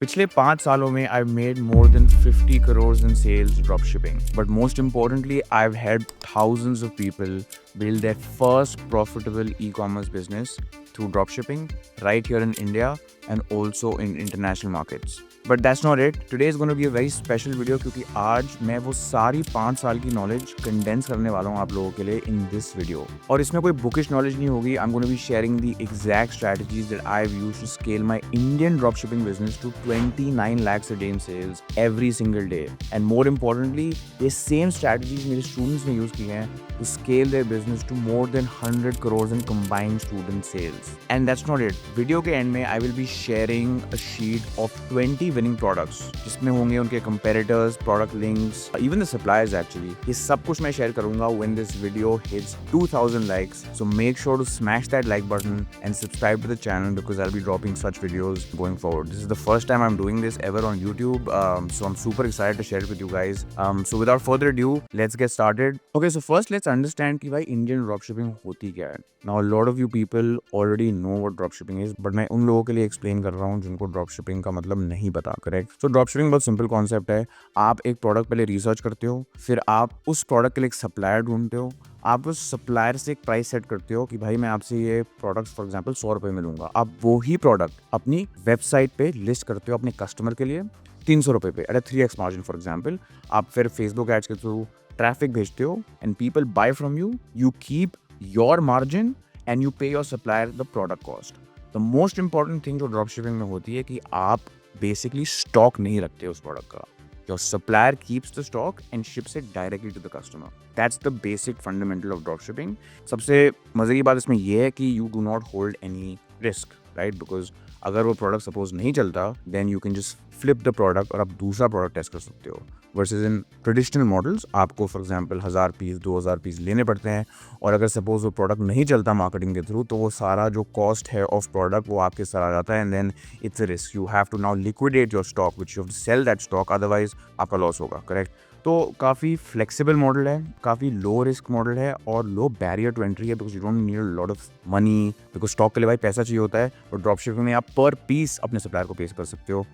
पिछले 5 सालों में I've made more than 50 crores in sales drop shipping. But most importantly, I've helped thousands of people build their first profitable e-commerce business through drop shipping right here in India and also in international markets. But that's not it. Today is going to be a very special video क्योंकि आज मैं वो सारी 5 साल की knowledge condense करने वाला हूँ आप लोगों के लिए इन दिस वीडियो. और इसमें कोई बुकिश नॉलेज नहीं होगी. I'm going to be sharing the exact strategies that I've used to scale my Indian dropshipping business to 29 lakhs a day in sales every single day. And more importantly, ये same strategies मेरे students ने use की हैं to scale their business to more than 100 crores in combined student sales. And that's not it. Video के end में I will be sharing a sheet of 20 winning products जिसमें होंगे उनके competitors, product links, even the suppliers actually. ये सब कुछ मैं share करूँगा when this video hits 2000 likes. So make sure to smash that like button and subscribe to the channel because I'll be dropping such videos going forward. This is the first time I'm doing this ever on YouTube, so I'm super excited to share it with you guys. So without further ado, let's get started. Okay, so first let's understand कि भाई Indian dropshipping होती क्या है. Now a lot of you people already know what dropshipping is, but मैं उन लोगों के लिए explain कर रहा हूँ जिनको dropshipping का मतलब नहीं पता. करेक्ट. सो ड्रॉपशिपिंग बहुत सिंपल कॉन्सेप्ट है. आप एक प्रोडक्ट पहले रिसर्च करते हो, फिर आप उस प्रोडक्ट के लिए एक सप्लायर ढूंढते हो, आप उस सप्लायर से एक प्राइस सेट करते हो कि भाई मैं आपसे ये प्रोडक्ट फॉर एग्जांपल 100 रुपये में लूंगा. आप वो ही प्रोडक्ट अपनी वेबसाइट पे लिस्ट करते हो अपने कस्टमर के लिए 300 रुपये pay at a 3x margin for example. आप फिर फेसबुक एड्स के थ्रू ट्रैफिक भेजते हो and people buy from you. You keep your margin and you pay your supplier the product cost. The most important thing जो drop shipping में होती है कि आप बेसिकली स्टॉक नहीं रखते उस प्रोडक्ट का. Your supplier keeps the stock and ships it directly to the customer. That's the basic fundamental of drop shipping. सबसे मजे की बात इसमें यह है कि you do not hold any risk, right? Because अगर वो प्रोडक्ट सपोज नहीं चलता then you can just flip the product और आप दूसरा प्रोडक्ट टेस्ट कर सकते हो. वर्सेज इन ट्रेडिशनल मॉडल्स आपको फॉर एग्जांपल 1000 पीस 2000 पीस लेने पड़ते हैं और अगर सपोज वो प्रोडक्ट नहीं चलता मार्केटिंग के थ्रू तो वो सारा जो कॉस्ट है ऑफ प्रोडक्ट वो आपके सर आ जाता है and then it's a risk. You have to now liquidate your stock which you have to sell that stock, otherwise आपका लॉस होगा. करेक्ट. तो काफ़ी फ्लेक्सिबल मॉडल है, काफ़ी लो रिस्क मॉडल है और लो बैरियर टू एंट्री है because you don't need a lot of money. Because stock के लिए भाई पैसा चाहिए होता है और ड्रॉप शिपिंग में आप पर पीस अपने सप्लायर को पे कर सकते हो.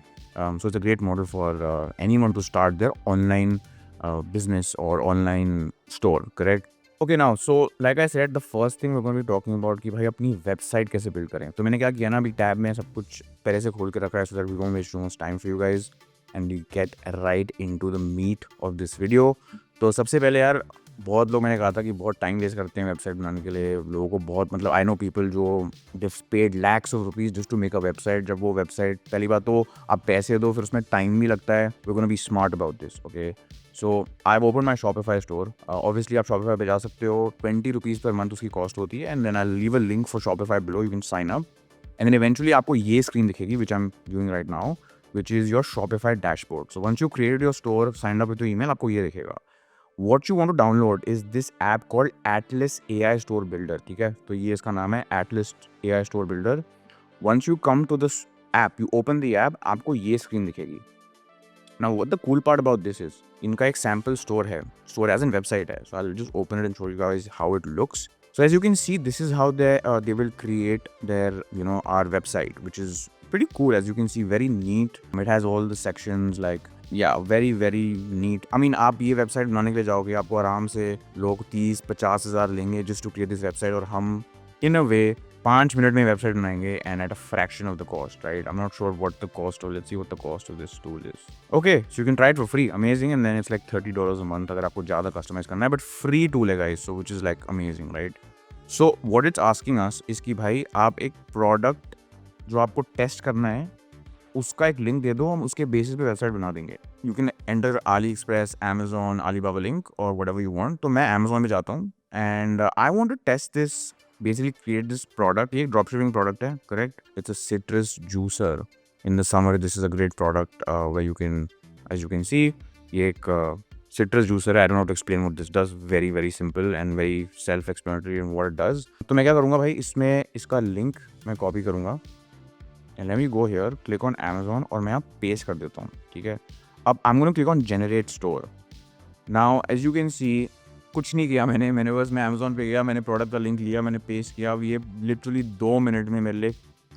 So it's a great model for anyone to start their online business or online store, correct? Okay, now so like I said, the first thing we're going to be talking about कि भाई अपनी website कैसे build करें. तो मैंने क्या किया ना, अभी टैब में सब कुछ पहले से खोल के रखा है so that we won't waste too much time for you guys and you get right into the meat of this video. तो सबसे पहले यार बहुत लोग, मैंने कहा था कि बहुत टाइम वेस्ट करते हैं वेबसाइट बनाने के लिए. लोगों को बहुत, मतलब आई नो पीपल जो this paid lakhs of rupees just to make a website. जब वो वेबसाइट, पहली बात तो आप पैसे दो फिर उसमें टाइम भी लगता है. We gonna be smart about this. Okay, so I open my Shopify store. Obviously आप शॉपिफाई पे जा सकते हो. 20 रुपीज़ पर मंथ उसकी कॉस्ट होती है and then I leave a link for Shopify below. You can sign up and then eventually आपको ये स्क्रीन दिखेगी which I am doing right now, which is your Shopify dashboard. So once you create your store, sign up with your email, आपको ये दिखेगा. What you want to download is this app called Atlas AI Store Builder. ठीक है, तो ये इसका नाम है Atlas AI Store Builder. Once you come to this app, you open the app, आपको ये स्क्रीन दिखेगी. Now what the cool part about this is, इनका एक sample store है, store as in website है. So I'll just open it and show you guys how it looks. So as you can see, this is how they will create their, you know, our website, which is pretty cool. As you can see, very neat. It has all the sections like very very neat. I mean, आप ये website बनाने के लिए जाओगे आपको आराम से लोग 30-50 हज़ार लेंगे just to create this website और हम in a way 5 मिनट में वेबसाइट बनाएंगे and at a fraction of the cost, right? I'm not sure what the cost of, let's see what the cost of this tool is. Okay, so you can try it for free, amazing, and then it's like $30 a month अगर आपको ज़्यादा customize करना है, but free tool है guys, so which is like amazing, right? So what it's asking us is कि भाई आप एक product जो आपको टेस्ट करना है उसका एक लिंक दे दो, हम उसके बेसिस पे वेबसाइट बना देंगे. You can enter AliExpress, Amazon, Alibaba link और व्हाटएवर यू वांट. तो मैं अमेजोन में जाता हूँ and I want to test this, basically create this product. ये एक ड्रॉप शिपिंग प्रोडक्ट है, correct? It's a citrus juicer. In the summer this is a great product where you can, as you can see, ये एक citrus juicer है. I don't know how to explain what this does. Very very simple and very self explanatory in what it does. तो मैं क्या करूँगा भाई, इसमें इसका लिंक मैं कॉपी करूँगा and let me go here, click on Amazon और मैं यहाँ पेस्ट कर देता हूँ. ठीक है, अब I'm going to click on generate store. Now as you can see, कुछ नहीं किया मैंने बस मैं Amazon पे गया, मैंने प्रोडक्ट का लिंक लिया, मैंने पेस्ट किया. अब ये लिटरली 2 मिनट में मेरे लिए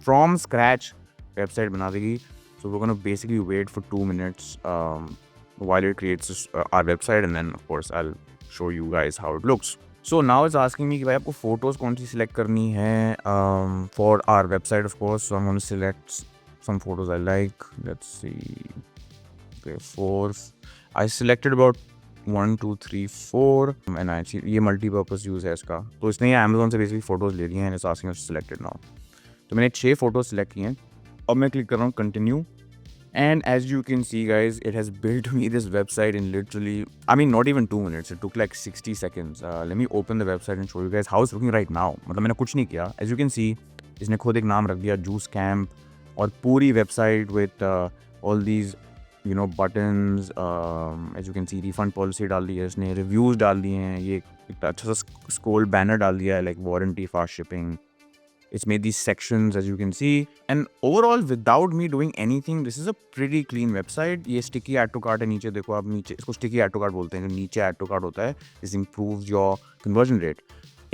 फ्रॉम स्क्रैच वेबसाइट बना देगी. So we're going to basically wait for 2 minutes while it creates our website, and then of course I'll show you guys how it looks. So now it's asking me कि भाई आपको photos कौन सी select करनी है for our website, of course. So I'm going to select some photos I like. Let's see. Okay, 4. I selected about 1 2 3 4 and I see ये multipurpose use है इसका. तो इसने ये Amazon से बेसिकली फ़ोटोज़ ले लिए हैं, it's asking us to select it now. तो मैंने 6 फ़ोटोज़ सेलेक्ट किए हैं. अब मैं क्लिक कर रहा हूँ continue. And as you can see, guys, it has built me this website in literally, I mean, not even 2 minutes. It took like 60 seconds. Let me open the website and show you guys how it's looking right now. मतलब मैंने कुछ नहीं किया. As you can see, इसने खुद एक नाम रख दिया, Juice Camp, और पूरी website with all these, you know, buttons. As you can see, refund policy डाल दी है इसने, reviews डाल दिए हैं, ये एक अच्छा सा scroll banner डाल दिया है, like warranty, fast shipping. It's made these sections, as you can see, and overall without me doing anything, this is a pretty clean website. ये sticky add to cart है, नीचे देखो आप, नीचे इसको sticky add to cart बोलते हैं, जो नीचे add to cart होता है. This improves your conversion rate.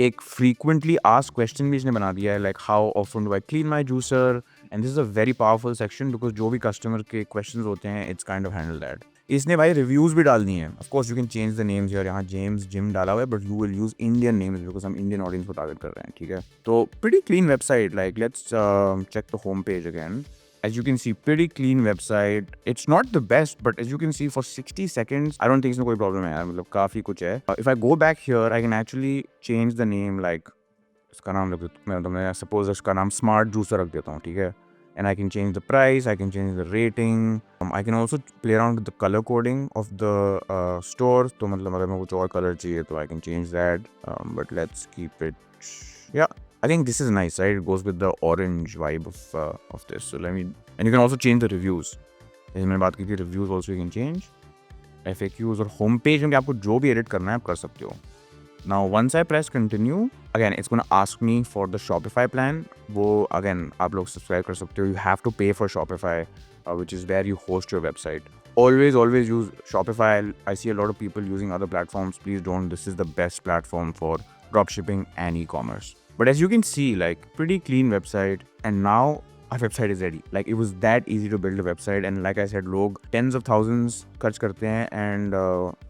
एक frequently asked question भी इसने बना दिया है, like how often do I clean my juicer, and this is a very powerful section because जो भी customer के questions होते हैं, it's kind of handled that. इसने भाई रिव्यूज़ भी डाल दिए हैं. Of course you can change the names यार, यहाँ जेम्स जिम डाला हुआ है, but you will use Indian names because हम इंडियन ऑडियंस को टारगेट कर रहे हैं. ठीक है, तो pretty clean website. Like let's check the home page again. As you can see, pretty clean website. It's not the best, but as you can see, for 60 seconds, I don't think इसमें कोई problem है यार, मतलब काफ़ी कुछ है. If I go back here, I can actually change the name, like इसका नाम रख देता हूँ, मैं suppose इसका नाम Smart Juicer रख देता हूँ, ठीक है. And I can change the price, I can change the rating. I can also play around with the color coding of the store. तो मतलब अगर मैं कुछ और color चाहिए तो I can change that. But let's keep it. Yeah, I think this is nice, right? It goes with the orange vibe of this. So let me. And you can also change the reviews. जैसे मैंने बात की थी, reviews also you can change. FAQs और home page में आपको जो भी edit करना है आप कर सकते हो. Now, once I press continue, again, it's going to ask me for the Shopify plan. वो again, आप लोग subscribe कर सकते हो. You have to pay for Shopify, which is where you host your website. Always use Shopify. I see a lot of people using other platforms. Please don't. This is the best platform for dropshipping and e-commerce. But as you can see, like pretty clean website. And now our website is ready. Like it was that easy to build a website, and like I said, लोग tens of thousands खर्च करते हैं and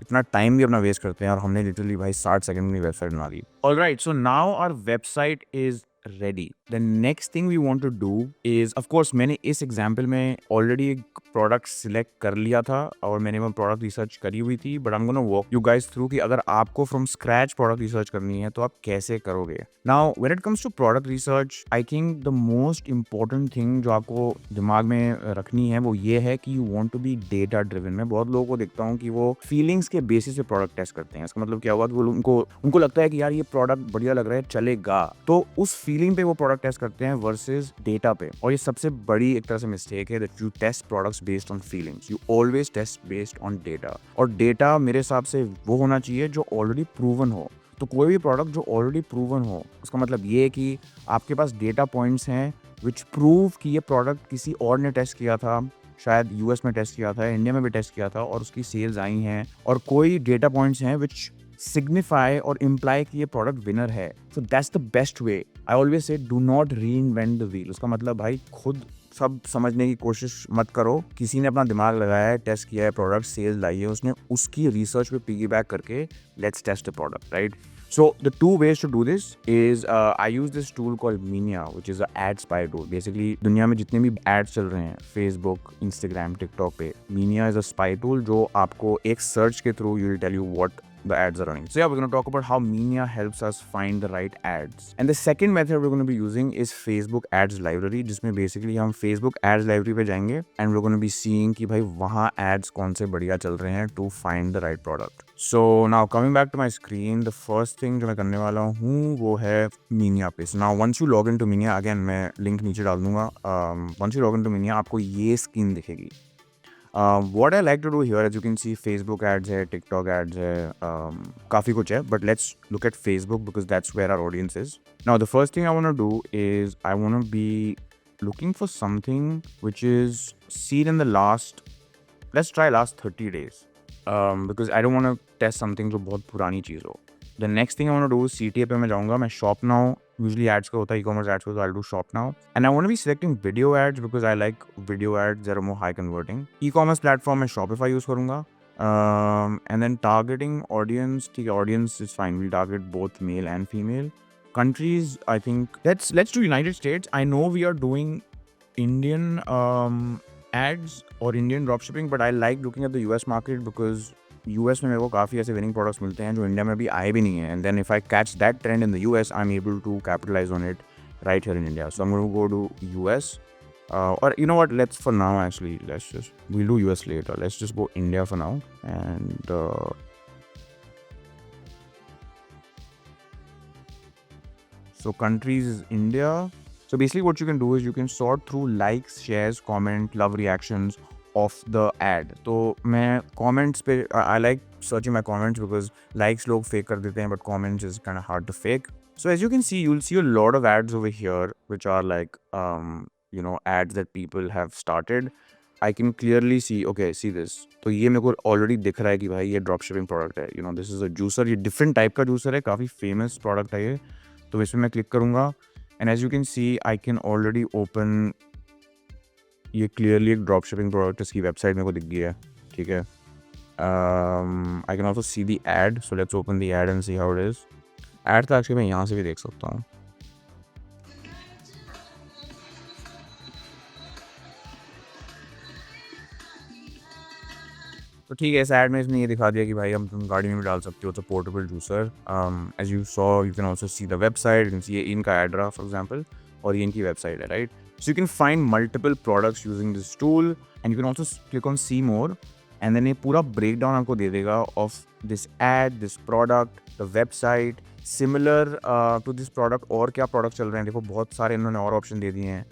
इतना time भी अपना waste करते हैं, और हमने literally भाई 60 सेकंड में website बना दी. Alright, so now our website is ready. The next thing we want to do is, of course, मैंने इस example में already एक product select कर लिया था और मैंने वो product research करी हुई थी, but I'm gonna walk you guys through कि अगर आपको from scratch product research करनी है तो आप कैसे करोगे. Now, when it comes to product research, I think the most important thing जो आपको दिमाग में रखनी है वो ये है कि you want to be data driven. मैं बहुत लोगों को देखता हूँ कि वो feelings के basis पे product test करते हैं. इसका मतलब क्या हुआ कि वो उनको लगता है कि यार ये product बढ़िया लग रहा है, चलेगा, तो उस फीलिंग पे वो प्रोडक्ट टेस्ट करते हैं वर्सेस डेटा पे. और ये सबसे बड़ी एक तरह से मिस्टेक है, that you test products based on feelings. You always test based on data. और डेटा मेरे हिसाब से वो होना चाहिए जो ऑलरेडी प्रूवन हो. तो कोई भी प्रोडक्ट जो ऑलरेडी प्रूवन हो, उसका मतलब ये है कि आपके पास डेटा पॉइंट्स हैं विच प्रूव कि ये प्रोडक्ट किसी और ने टेस्ट किया था, शायद यूएस में टेस्ट किया था, इंडिया में भी टेस्ट किया था, और उसकी सेल्स आई हैं. और कोई डेटा पॉइंट्स हैं विच सिग्निफाई और इम्प्लाई कि ये प्रोडक्ट विनर है. So that's the best way. I always say do not reinvent the wheel. उसका मतलब भाई खुद सब समझने की कोशिश मत करो. किसी ने अपना दिमाग लगाया है, टेस्ट किया है, प्रोडक्ट सेल्स लाई है, उसने उसकी रिसर्च पे पिगीबैक करके let's test the product, right? So the two ways to do this is I use this tool called Meania, which is a ad spy tool. Basically दुनिया में जितने भी ads चल रहे हैं Facebook, Instagram, TikTok पे, Meania is a spy tool जो आपको एक search के through will tell you what the ads are running. So yeah, we're going to talk about how Meania helps us find the right ads. And the second method we're going to be using is Facebook Ads Library, जिसमें basically हम Facebook Ads Library पे जाएंगे and we're going to be seeing कि भाई वहाँ ads कौन से बढ़िया चल रहे हैं to find the right product. So now coming back to my screen, the first thing जो मैं करने वाला हूँ वो है Meania पे. So now once you log into Meania, again मैं link नीचे डाल दूंगा. Once you log into Meania, आपको ये स्क्रीन दिखेगी. What I like to do here, as you can see, Facebook ads है, TikTok ads है, काफ़ी कुछ है, but let's look at Facebook because that's where our audience is. Now, the first thing I want to do is I want to be looking for something which is seen in the last, let's try last 30 days, because I don't want to test something जो बहुत पुरानी चीज़ हो. The next thing I want to do is CTA पे मैं जाऊँगा, मैं Shop Now usually ads का होता है, e-commerce ads का, so I'll do Shop Now. And I want to be selecting video ads because I like video ads that are more high converting. E-commerce platform में Shopify use करूँगा. And then targeting audience, ठीक है, audience is fine. We'll target both male and female. Countries, I think let's do United States. I know we are doing Indian ads or Indian dropshipping, but I like looking at the US market because US में मेरे को काफ़ी ऐसे winning products मिलते हैं जो India में अभी आए भी नहीं है, and then if I catch that trend in the US I am able to capitalize on it right here in India. So I'm going to go to US. Or you know what? Let's for now actually. We'll do US later. Let's just go India for now. And so countries is India. So basically what you can do is you can sort through likes, shares, comment, love reactions of the ad. तो मैं comments पे I like searching my comments because likes लोग fake कर देते हैं, but comments is kind of hard to fake. So as you can see, you'll see a lot of ads over here which are like ads that people have started. I can clearly see, okay, see this. तो ये मेरे को already दिख रहा है कि भाई ये dropshipping product है. This is a juicer. ये different type का juicer है, काफ़ी famous product है ये. तो इसमें मैं click करूँगा, and as you can see, I can already open. ये clearly एक dropshipping product इसकी website मेरे को दिख गई है, ठीक है. I can also see the ad. So let's open the ad and see how it is. Ad तो actually मैं यहाँ से भी देख सकता हूँ. तो ठीक है, इस ad में इसने ये दिखा दिया कि भाई हम तुम गाड़ी में भी डाल सकते हो. तो portable juicer. As you saw, you can also see the website. You can see ये इनका ad रहा, for example, और ये इनकी website है, right? So you can find multiple products using this tool, and you can also click on see more, and then ये पूरा breakdown आपको दे देगा of this ad, this product, the website, similar to this product. और क्या product चल रहे हैं, देखो बहुत सारे इन्होंने और option दे दिए हैं.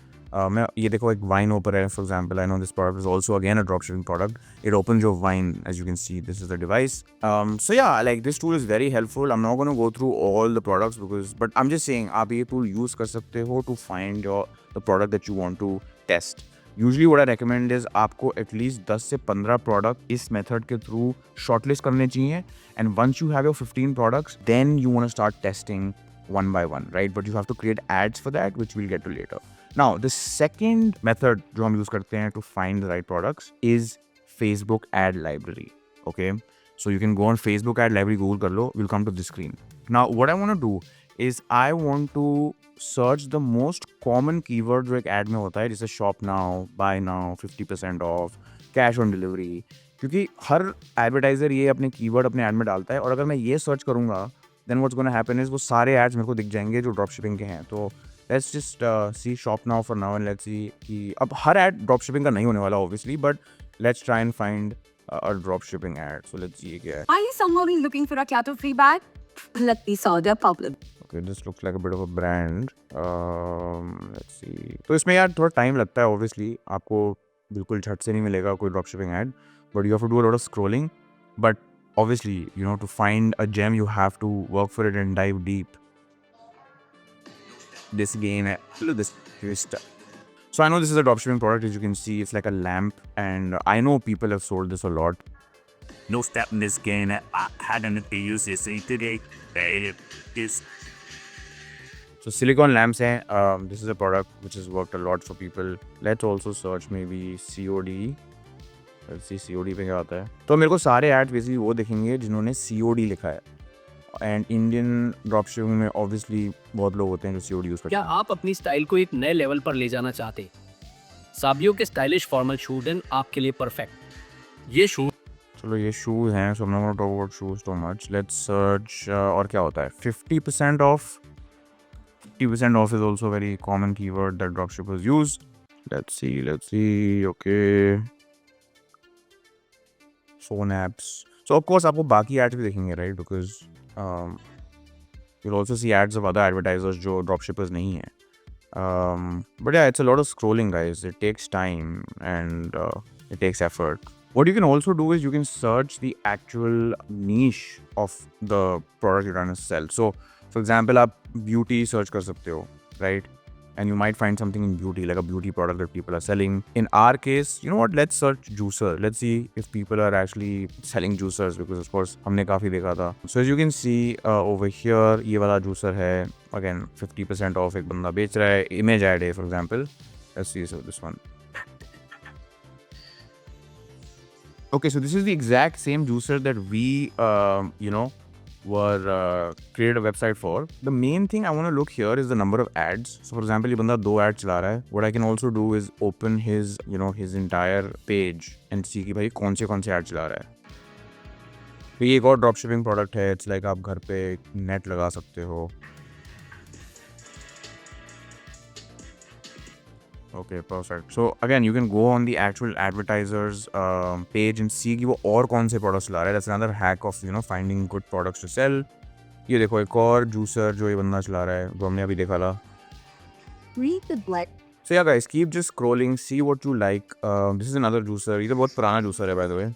मैं ये देखो एक वाइन ओपर है, for example. I know this product is also again a drop shipping product. It open your wine, as you can see this is the device. So yeah, like this tool is very helpful. I am not gonna go through all the products because, but I am just saying आप ये tool use कर सकते हो to find your the product that you want to test. Usually what I recommend is आपको at least 10 से 15 product इस method के through shortlist करने चाहिए, and once you have your 15 products then you want to start testing one by one, right? But you have to create ads for that, which we'll get to later. Now, the second method जो हम use करते हैं to find the right products is Facebook ad library. Okay, so you can go on Facebook ad library, Google कर लो, will come to this screen. Now, what I want to do is I want to search the most common keyword जो एक ad में होता है, जैसे shop now, buy now, 50% off, cash on delivery. क्योंकि हर advertiser ये अपने keyword अपने ad में डालता है, और अगर मैं ये search करूँगा then what's going to happen is वो सारे ads मेरे को दिख जाएंगे जो dropshipping के हैं. तो let's just see shop now for now, and let's see कि अब हर ad dropshipping का नहीं होने वाला obviously, but let's try and find a dropshipping ad. So let's see क्या है. Are you someone who's looking for a cattle-free bag? Let me solve their problem. Okay, this looks like a bit of a brand. Let's see. तो इसमें यार थोड़ा time लगता है obviously. आपको बिल्कुल झट से नहीं मिलेगा कोई dropshipping ad, but you have to do a lot of scrolling. But obviously, to find a gem, you have to work for it and dive deep. This gain, look at this twist. So I know this is a dropshipping product. As you can see, it's like a lamp, and I know people have sold this a lot. No step in this game. I hadn't used this today. So silicone lamps hai. This is a product which has worked a lot for people. Let's also search maybe COD. COD पे क्या आता है. तो मेरे को सारे ads basically वो दिखेंगे जिन्होंने COD लिखा है, एंड इंडियन ड्रॉपशिपिंग में ऑब्वियसली बहुत लोग होते हैं जो COD यूज करते क्या हैं. आप अपनी स्टाइल को एक नए लेवल पर ले जाना चाहते हैं? साबियो के स्टाइलिश फॉर्मल शूज आपके लिए परफेक्ट. ये शूज चलो ये शूज हैं, so I am not gonna talk about shoes too much. Let's search. और क्या होता है 50% off. 50% off is also very common keyword that dropshippers use. Let's see. Okay, phone apps. So of course आपको बाकी ads भी देखेंगे, right? Because you'll also see ads of other advertisers जो dropshippers नहीं हैं. But yeah, it's a lot of scrolling, guys. It takes time and it takes effort. What you can also do is you can search the actual niche of the product you're trying to sell. So for example, आप beauty search कर सकते हो, right? and you might find something in beauty, like a beauty product that people are selling. In our case, you know what, let's search juicer. Let's see if people are actually selling juicers, because of course हमने काफी देखा था. So as you can see over here, ये वाला juicer है, again 50% off एक बंदा बेच रहा है, image ad है for example. Let's see so this one. Okay, so this is the exact same juicer that we were created a website for. The main thing I want to look here is the number of ads. So for example, ये बंदा 2 ads चला रहा है. What I can also do is open his his entire page and see कि भाई कौन से ads चला रहा है. तो ये एक और dropshipping product है. It's like आप घर पे net लगा सकते हो. Okay, perfect. So again, you can go on the actual advertisers page and see कि वो और कौन से products ला रहा है. That's another hack of finding good products to sell. ये देखो एक और juicer जो ये बंदा चला रहा है, वो हमने अभी देखा था. Read the black. So yeah guys, keep just scrolling, see what you like. This is another juicer. ये तो बहुत पुराना juicer है by the way.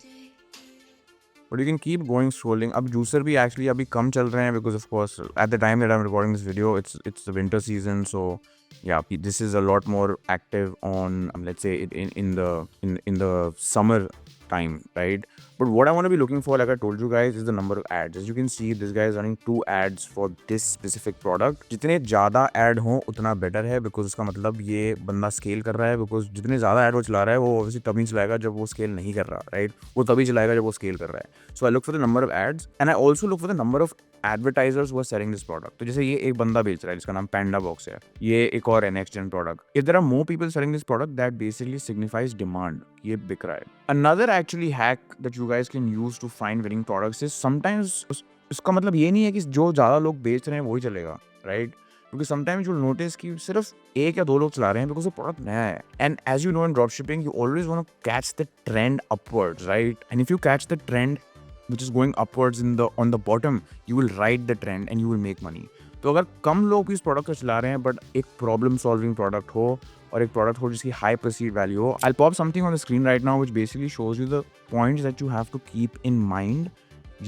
But you can keep going scrolling. अब juicer भी actually अभी कम चल रहे हैं, because of course at the time that I'm recording this video, it's the winter season, so yeah, this is a lot more active on let's say in the summer time, right? But what I want to be looking for, like I told you guys, is the number of ads. As you can see, this guy is running 2 ads for this specific product. जितने ज़्यादा ad हो उतना better है, because उसका मतलब ये बंदा scale कर रहा है. Because जितने ज़्यादा ad वो चला रहा है, वो obviously तभी चलाएगा जब वो scale नहीं कर रहा, right? वो तभी चलाएगा जब वो scale कर रहा है. So I look for the number of ads, and I also look for the number of advertisers who are selling this product. तो जैसे ये एक बंदा बेच रहा है जिसका नाम Panda Box है, ये एक और next gen product. If there are more people selling this product, that basically signifies demand. ये बिक रहा है. Another actually hack that you guys can use to find winning products is sometimes इसका मतलब ये नहीं है कि जो ज़्यादा लोग बेच रहे हैं वही चलेगा, right? Because sometimes you'll notice कि सिर्फ 1 या 2 लोग चला रहे हैं, because वो product नया है. And as you know in dropshipping, you always want to catch the trend upwards, right? And if you catch the trend which is going upwards on the bottom, you will ride the trend and you will make money. तो अगर कम लोग भी इस product को चला रहे हैं, but एक प्रॉब्लम सॉल्विंग प्रोडक्ट हो और एक प्रोडक्ट हो जिसकी हाई परसीव वैल्यू हो, I'll pop something on the screen right now which basically shows you the points that you have to keep in mind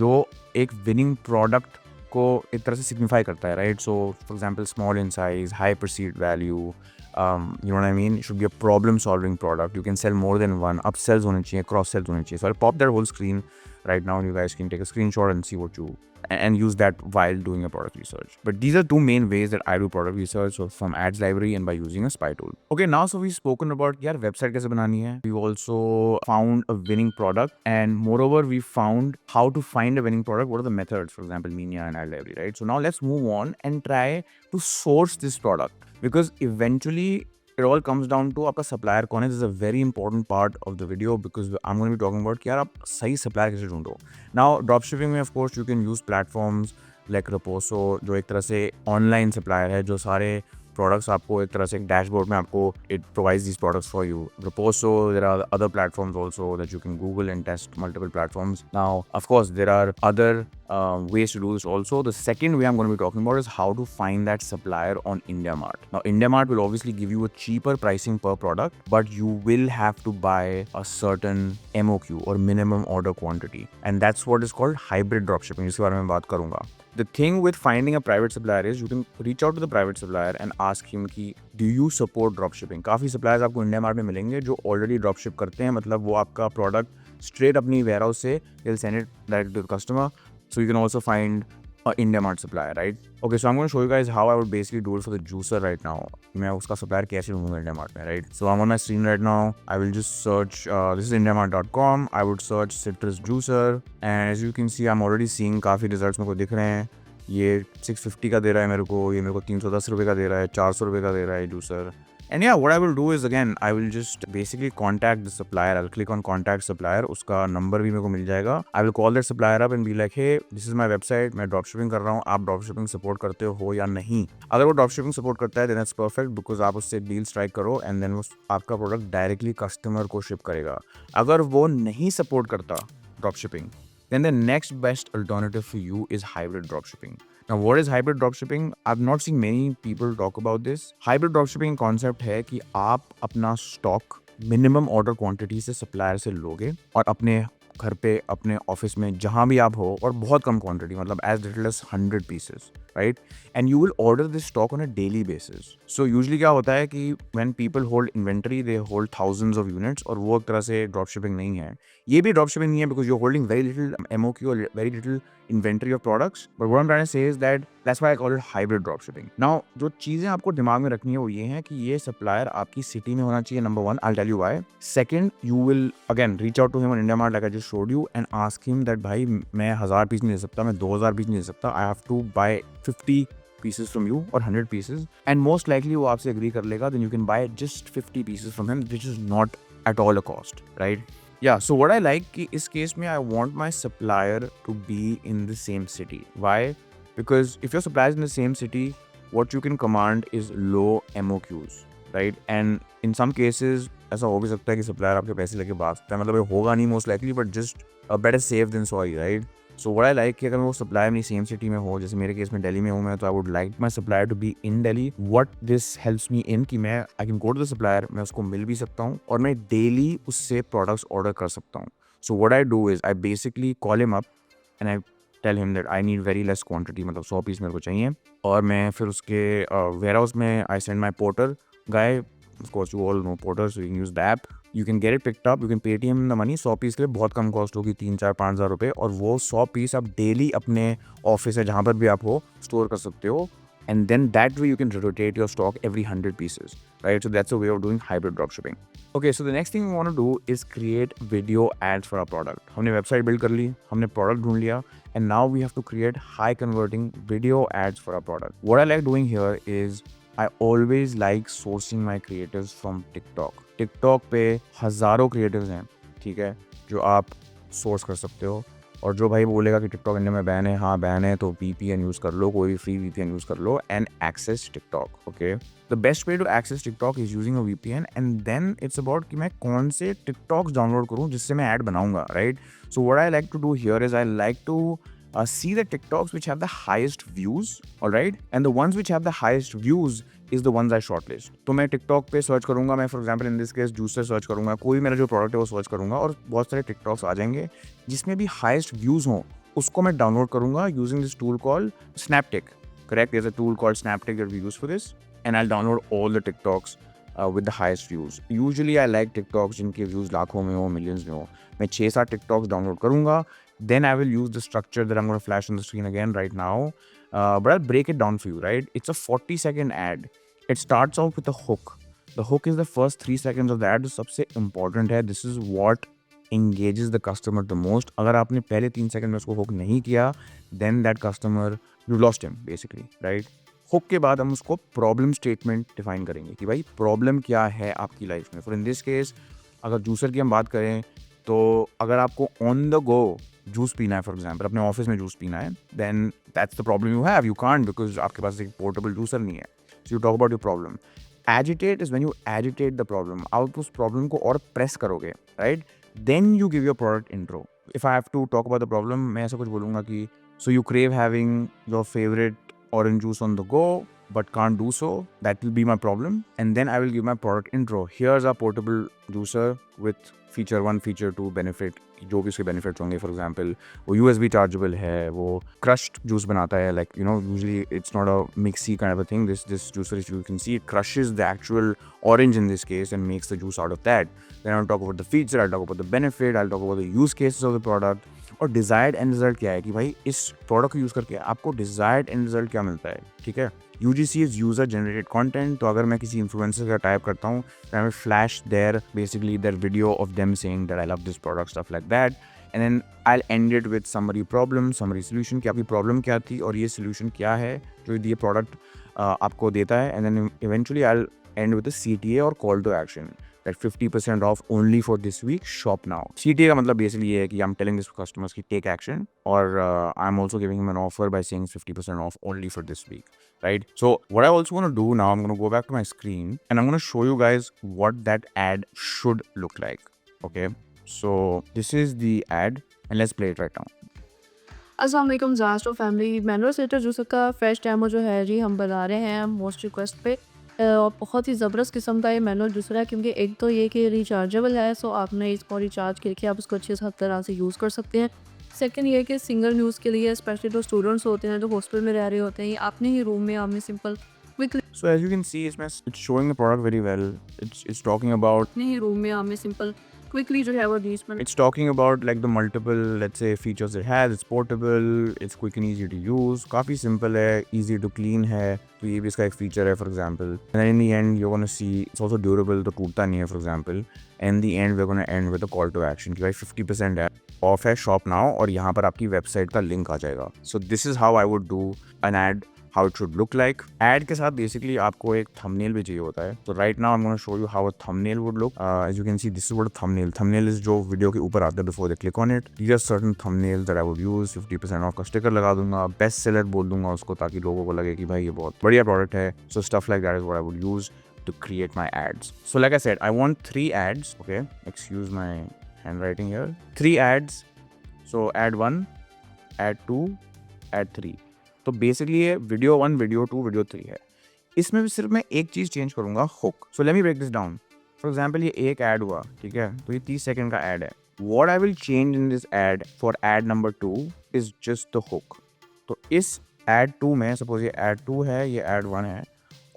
जो एक winning product को एक तरह से सिग्निफाई करता है, right? So for example, small in size, high perceived value, you know what I mean? It should be a problem solving product. You can sell more than one. Upsells होने चाहिए, cross sells होने चाहिए. So I'll pop that whole screen right now, and you guys can take a screenshot and see what you and use that while doing a product research. But these are 2 main ways that I do product research, so from ads library and by using a spy tool. Okay, now so we've spoken about यार website कैसे बनानी है. We also found a winning product, and moreover we found how to find a winning product. What are the methods, for example, Minia and ad library, right? So now let's move on and try to source this product, because eventually it all comes down to आपका supplier कौन है. This is a very important part of the video, because I'm going to be talking about कि यार आप सही supplier कैसे ढूंढो. Now dropshipping में of course you can use platforms like Reposo, जो एक तरह से online supplier है, जो सारे products आपको एक तरह से एक dashboard में आपको it provides these products for you. Reposo, there are other platforms also that you can Google and test multiple platforms. Now, of course, there are other ways to do this also. The second way I'm going to be talking about is how to find that supplier on IndiaMart. Now, IndiaMart will obviously give you a cheaper pricing per product, but you will have to buy a certain MOQ or minimum order quantity. And that's what is called hybrid dropshipping, जिसके बारे में बात करूंगा. The thing with finding a private supplier is you can reach out to the private supplier and ask him कि do you support dropshipping. काफ़ी suppliers आपको IndiaMart में मिलेंगे जो already dropship करते हैं, मतलब वो आपका product straight अपनी warehouse से they'll send it direct to the customer. So you can also find a IndiaMart supplier, right? Okay, so I'm going to show you guys how I would basically do it for the juicer right now. मैं उसका supplier कैसे ढूंढूंगा IndiaMart में, right? So I'm on my screen right now. I will just search. This is IndiaMart.com. I would search citrus juicer, and as you can see, I'm already seeing काफ़ी results मेरे को दिख रहे हैं. ये 650 का दे रहा है मेरे को, ये मेरे को 310 रुपये का दे रहा है, 400 रुपये का दे रहा है juicer. And yeah, what I will do is again, I will just basically contact the supplier. I'll click on contact supplier. उसका नंबर भी मेरे को मिल जाएगा. I will call that supplier up and be like, hey, this is my website. मैं dropshipping कर रहा हूँ. आप dropshipping support करते हो या नहीं? अगर वो dropshipping support करता है, then that's perfect, because आप उससे deal strike करो and then वो आपका product directly customer को ship करेगा. अगर वो नहीं support करता dropshipping, then the next best alternative for you is hybrid dropshipping. Now, what is hybrid dropshipping? I've not seen many people talk about this. Hybrid dropshipping concept है कि आप अपना stock minimum order quantity से supplier से लोगे और अपने घर पे अपने ऑफिस में जहाँ भी आप हो, और बहुत कम क्वांटिटी, मतलब as little as 100 pieces, right, and you will order this stock on a daily basis. So usually क्या होता है कि when people hold inventory they hold thousands of units, और वो एक तरह से ड्रॉप शिपिंग नहीं है. ये भी ड्रॉप शिपिंग नहीं है because you are holding very little MOQ और very little inventory of products. But what I am trying to say is that that's why I call it hybrid drop shipping. Now जो चीज़ें आपको दिमाग में रखनी है वो ये है कि ये सप्लायर आपकी सिटी में होना चाहिए, number 1. I tell you why. Second, you will again reach out to him on IndiaMART like I just showed you and ask him that भाई मैं 1000 पीस नहीं ले सकता, मैं 2000 पीस नहीं ले सकता, I have to buy 50 pieces from you or 100 pieces, and most likely वो आपसे agree कर लेगा. Then you can buy just 50 pieces from him, which is not at all a cost, right? Yeah, so what I like कि इस case में I want my supplier to be in the same city. Why? Because if your supplier is in the same city, what you can command is low MOQs, right? And in some cases ऐसा हो भी सकता है कि supplier आपके पैसे लेके भाग सकता है, मतलब ये होगा नहीं most likely, but just better safe than sorry, right? So what I like कि अगर वो सप्लायर मेरी सेम सिटी में हो, जैसे मेरे केस में दिल्ली में हूँ मैं, तो I would like my supplier to be in Delhi. What this helps me in कि मैं I can go to the supplier, मैं उसको मिल भी सकता हूँ और मैं डेली उससे प्रोडक्ट्स ऑर्डर कर सकता हूँ. So what I do is I basically call him up and I tell him that I need very less quantity, मतलब 100 पीस मेरे को चाहिए, और मैं फिर उसके वेयर हाउस में I send my porter guy. Of course, you all know Porter, so you can use the app. You can get it picked up. You can Paytm the money. 100 piece के लिए बहुत कम cost होगी, 3-4-5,000 रुपये, और वो 100 piece आप daily अपने office है जहाँ पर भी आप हो स्टोर कर सकते हो. And then that way you can rotate your stock every 100 pieces, right? So that's a way of doing hybrid dropshipping. Okay, so the next thing we want to do is create video ads for our product. हमने website build कर ली, हमने product ढूंढ लिया, and now we have to create high converting video ads for our product. What I like doing here is I always like sourcing my creatives from TikTok. TikTok पे हज़ारों creatives हैं, ठीक है, जो आप सोर्स कर सकते हो. और जो भाई बोलेगा कि टिकटॉक इंडिया में बैन है, हाँ बैन है, तो VPN यूज़ कर लो, कोई भी फ्री VPN यूज़ कर लो and access TikTok. Okay, the best way to access TikTok is using a VPN, and then it's about कि मैं कौन से टिकटॉक्स डाउनलोड करूँ जिससे मैं ऐड बनाऊंगा, right. So what I like to do here is I like to see the TikToks which have the highest views, all right, and the ones which have the highest views is the ones I shortlist. तो मैं TikTok पे search करूँगा, मैं for example in this case juicer search करूँगा, कोई मेरा जो product है वो सर्च करूँगा, और बहुत सारे TikToks आ जाएंगे जिसमें भी हाईएस्ट व्यूज़ हों, उसको मैं डाउनलोड करूँगा using this tool called Snaptic. Correct, there's a tool called Snaptic that we use for this, and I'll download all the TikToks with the highest views. Usually I like TikToks जिनके views लाखों में हो, millions में हो. मैं 6-7 TikToks download करूँगा. Then I will use the structure that I'm going to flash on the screen again right now. But I'll break it down for you, right? It's a 40-second ad. It starts off with a hook. The hook is the first 3 seconds of the ad. जो सबसे important है. This is what engages the customer the most. अगर आपने पहले 3 second में उसको hook नहीं किया, then that customer, you lost him basically, right? Hook के बाद हम उसको प्रॉब्लम स्टेटमेंट डिफाइन करेंगे कि भाई प्रॉब्लम क्या है आपकी लाइफ में. फॉर इन दिस केस अगर जूसर की हम बात करें, तो अगर आपको ऑन द गो जूस पीना है, फॉर एग्जाम्पल अपने ऑफिस में जूस पीना है, then that's the problem you have. You can't because आपके पास एक पोर्टेबल जूसर नहीं है. So you talk about your problem. Agitate is when you agitate the problem. आप उस प्रॉब्लम को और प्रेस करोगे, right, then you give your product intro. If I have to talk about the problem, मैं ऐसा कुछ बोलूँगा कि so you crave having your favourite orange juice on the go but can't do so, that will be my problem, and then I will give my product intro. Here's our portable juicer with feature 1, feature 2 benefit, जो भी उसके benefits होंगे. For example, वो USB chargeable है, वो crushed juice बनाता है, like you know usually it's not a mixy kind of a thing. This juicer, as you can see, it crushes the actual orange in this case and makes the juice out of that. Then I'll talk about the feature, I'll talk about the benefit, I'll talk about the use cases of the product. और desired and result क्या है कि भाई इस product को use करके आपको desired and result क्या मिलता है, ठीक है. UGC is user generated content. तो अगर मैं किसी इन्फ्लुएंसर का टाइप करता हूँ, I will flash their basically their video of them saying that I love this product, stuff like that, and then I will end it with summary problem, summary solution कि आपकी problem क्या थी और ये solution क्या है जो ये प्रोडक्ट आपको देता है. And then eventually I will end with CTA और call to action. That 50% off only for this week, shop now. CTA का मतलब basically ये है कि I'm telling this customers कि take action, और I'm also giving him an offer by saying 50% off only for this week, right? So what I also want to do now, I'm going to go back to my screen and I'm going to show you guys what that ad should look like. Okay, so this is the ad and let's play it right now. अस्सलाम वालेकुम ज़ास्टो family, manual shutter juicer का fresh demo जो है जी हम बना रहे हैं most request पे. और बहुत ही ज़बरदस्त किस्म का ये मैनुअल दूसरा है, क्योंकि एक तो ये कि रिचार्जेबल है, सो आपने इसको रिचार्ज करके आप उसको अच्छे से तरह से यूज़ कर सकते हैं। सेकंड ये है कि सिंगल यूज़ के लिए, स्पेशली जो स्टूडेंट्स होते हैं, जो हॉस्टल में रह रहे होते हैं, ये अपने ही रूम में आपने simple quickly So as you can see, it's showing the product very well. It's talking about अपने ही रूम में आपने सिंपल क्विकली जो है वो 20 minute It's talking about like the multiple, let's say, features it has. It's portable, it's quick and easy to use. काफ़ी simple है, easy to clean है. तो ये भी इसका एक feature है, for example. And then in the end, you're gonna see it's also durable, तो टूटता नहीं है, for example. And in the end, we're gonna end with a call to action कि भाई 50% है, off है, shop now, और यहाँ पर आपकी website का link आ जाएगा. So this is how I would do an ad. How it should look like. Ad के साथ basically आपको एक thumbnail भी चाहिए होता है. So right now I'm going to show you how a thumbnail would look. As you can see, this is what a thumbnail. Thumbnail is जो video के ऊपर आता है before they click on it. These are certain thumbnails that I would use. 50% off का sticker लगा दूंगा. Best seller बोल दूंगा उसको ताकि लोगों को लगे कि भाई ये बहुत बढ़िया product है. So stuff like that is what I would use to create my ads. So like I said, I want 3 ads. Okay, excuse my handwriting here. 3 ads. So ad 1, ad 2, ad 3. तो basically ये video 1, video 2, video 3 है. इसमें भी सिर्फ मैं एक चीज़ change करूंगा, hook. So let me break this down. For example ये एक ऐड हुआ, ठीक है, तो ये 30 सेकंड का ऐड है. What I will change in this add for add number 2 is just the hook. तो इस ऐड 2 में, सपोज ये ऐड 2 है, ये ऐड 1 है,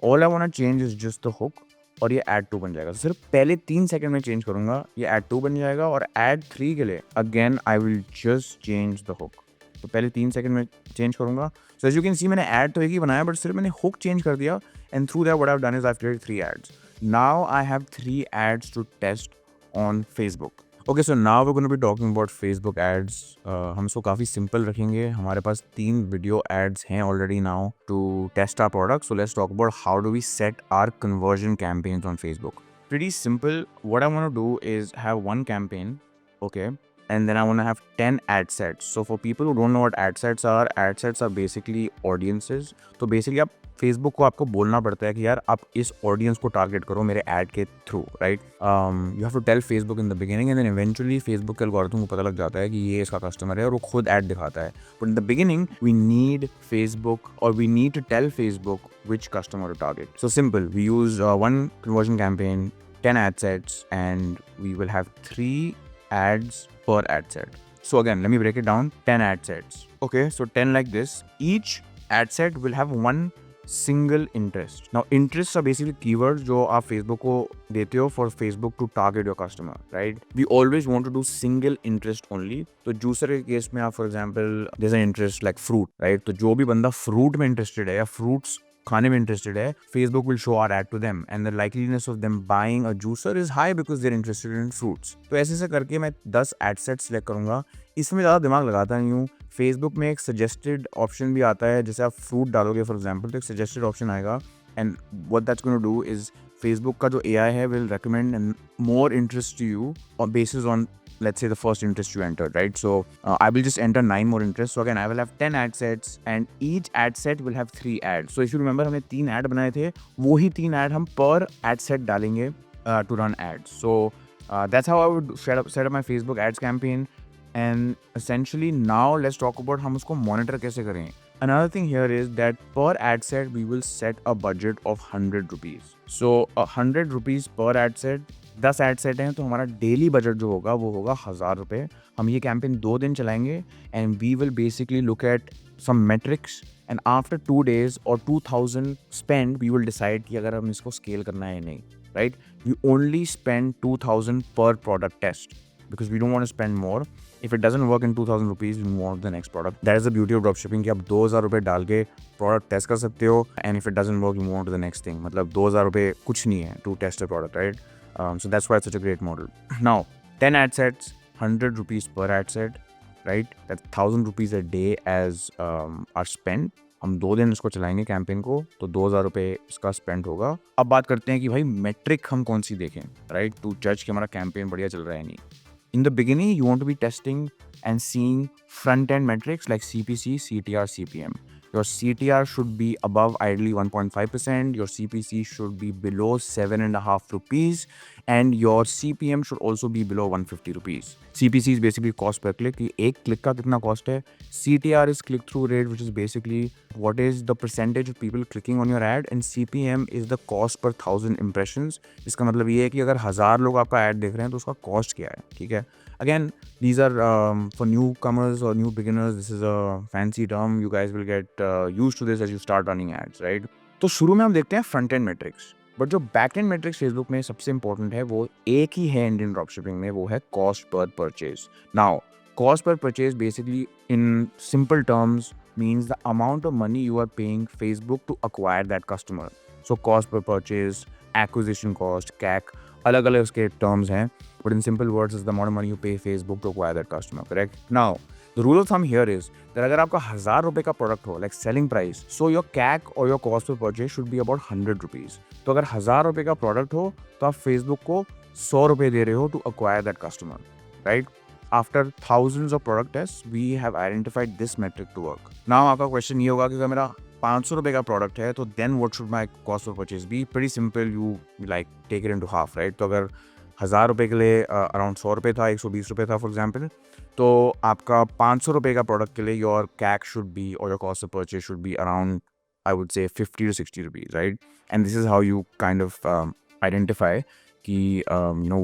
all I want to change is just the hook और ये ऐड 2 बन जाएगा. सिर्फ पहले 3 सेकंड में चेंज करूंगा, ये ऐड 2 बन जाएगा. और ऐड 3 के लिए again I will just change the hook. तो पहले 3 सेकंड में चेंज करूंगा. So as you can see मैंने ऐड तो एक ही बनाया, बट सिर्फ मैंने हुक चेंज कर दिया. And through that what I have done is I have created 3 ads. Now I have 3 ads to test on Facebook. Okay, so now we gonna be talking about Facebook ads. हम इसको काफ़ी simple रखेंगे. हमारे पास 3 video ads हैं already now to test our product. So let's talk about how do we set our conversion campaigns on Facebook. Pretty simple. What I want to do is have one campaign, okay, and then I want to have 10 ad sets. So for people who don't know what ad sets are basically audiences. तो basically आप Facebook को आपको बोलना पड़ता है कि यार आप इस ऑडियंस को टारगेट करो मेरे ऐड के through, right. You have to tell Facebook in the beginning and then eventually Facebook के एल्गोरिथम को पता लग जाता है कि ये इसका कस्टमर है और वो खुद ऐड दिखाता है. But in the beginning we need Facebook और we need to tell Facebook which customer to target. So simple, we use one conversion campaign, 10 ad sets, and we will have 3 ads per ad set. So again, let me break it down. 10 ad sets. Okay, so 10 like this. Each ad set will have one single interest. Now interests are basically keywords जो आप Facebook को देते हो for Facebook to target your customer, right? We always want to do single interest only. तो juicer के case में आप for example there's an interest like fruit, right? तो जो भी बंदा fruit में interested है या fruits खाने में इंटरेस्टेड है, Facebook will show our ad to them and the likeliness of them buying a juicer is high because they're interested in fruits. तो ऐसे से करके मैं 10 ad sets सेलेक्ट करूंगा. इसमें ज़्यादा दिमाग लगाता नहीं हूँ. Facebook में एक सजेस्टेड ऑप्शन भी आता है, जैसे आप फ्रूट डालोगे फॉर एग्जाम्पल तो एक सजेस्टेड ऑप्शन आएगा and what that's going to do is Facebook का जो AI है will recommend more interest to you on basis on let's say the first interest you entered, right? So I will just enter 9 more interests. So again, I will have 10 ad sets and each ad set will have 3 ads. So if you remember, हमने 3 ad बनाए थे, वो ही 3 ad हम per ad set डालेंगे to run ads. So that's how I would set up my Facebook ads campaign. And essentially now let's talk about हम उसको monitor कैसे करें. Another thing here is that per ad set we will set a budget of 100 rupees. So 100 rupees per ad set. 10 ad set हैं तो हमारा daily budget जो होगा वो होगा 1000 रुपये. हम ये कैंपेन 2 दिन चलाएंगे and we will basically look at some metrics and after 2 days और 2000 स्पेंड वी विल डिसाइड कि अगर हम इसको स्केल करना है या नहीं, राइट. वी ओनली स्पेंड 2000 पर product test because we don't want to spend more. If it doesn't work in 2000 rupees, we move on to the next product. That is the beauty of dropshipping कि आप 2000 रुपये डाल के product test कर सकते हो and if it doesn't work, you move on to the next thing. मतलब 2000 रुपये कुछ नहीं है to test a product, right? So that's why it's such a great model. Now 10 ad sets, 100 rupees per ad set, right? That's 1000 rupees a day as our spend. हम 2 दिन इसको चलाएंगे campaign को तो 2000 रुपये इसका स्पेंड होगा. अब बात करते हैं कि भाई मेट्रिक हम कौन सी देखें, राइट, टू जज कि हमारा कैंपेन बढ़िया चल रहा है नहीं. In the beginning, you want to be testing and seeing front-end metrics like CPC, CTR, CPM. Your CTR should be above ideally 1.5%. Your CPC should be below 7.5 rupees, and your CPM should also be below 150 rupees. CPC is basically cost per click. कि एक click का कितना cost है. CTR is click through rate, which is basically what is the percentage of people clicking on your ad, and CPM is the cost per 1000 impressions. इसका मतलब ये है कि अगर 1000 लोग आपका ad देख रहे हैं तो उसका cost क्या है, ठीक है. Again, these are for newcomers or new beginners. This is a fancy term. You guys will get used to this as you start running ads, right? तो शुरू में हम देखते हैं फ्रंट एंड मेट्रिक्स, बट जो बैक एंड मेट्रिक्स फेसबुक में सबसे important है वो एक ही है इंडियन ड्रॉपशिपिंग में, वो है cost per purchase. Now cost per purchase basically in simple terms means the amount of money you are paying Facebook to acquire that customer. So cost per purchase, acquisition cost, CAC, अलग अलग उसके terms हैं, but in simple words is the amount of money you pay Facebook to acquire that customer, correct? Now, the rule of thumb here is that अगर आपका 1000 रुपये का product हो, like selling price, so your CAC or your cost per purchase should be about 100 rupees. तो अगर 1000 रुपये का product हो तो आप Facebook को 100 रुपये दे रहे हो to acquire that customer, right? After thousands of product tests, we have identified this metric to work. Now आपका क्वेश्चन ये होगा कि अगर मेरा 500 रुपये का प्रोडक्ट है तो then what should my cost of purchase be? Pretty simple, you like take it into half, right? तो अगर 1000 रुपये के लिए अराउंड 100 रुपये था, 120 रुपये था फॉर एग्जाम्पल, तो आपका 500 रुपये का प्रोडक्ट के लिए your CAC should be or your cost of purchase should be around, I would say 50 to 60 rupees, right? And this is how you kind of identify कि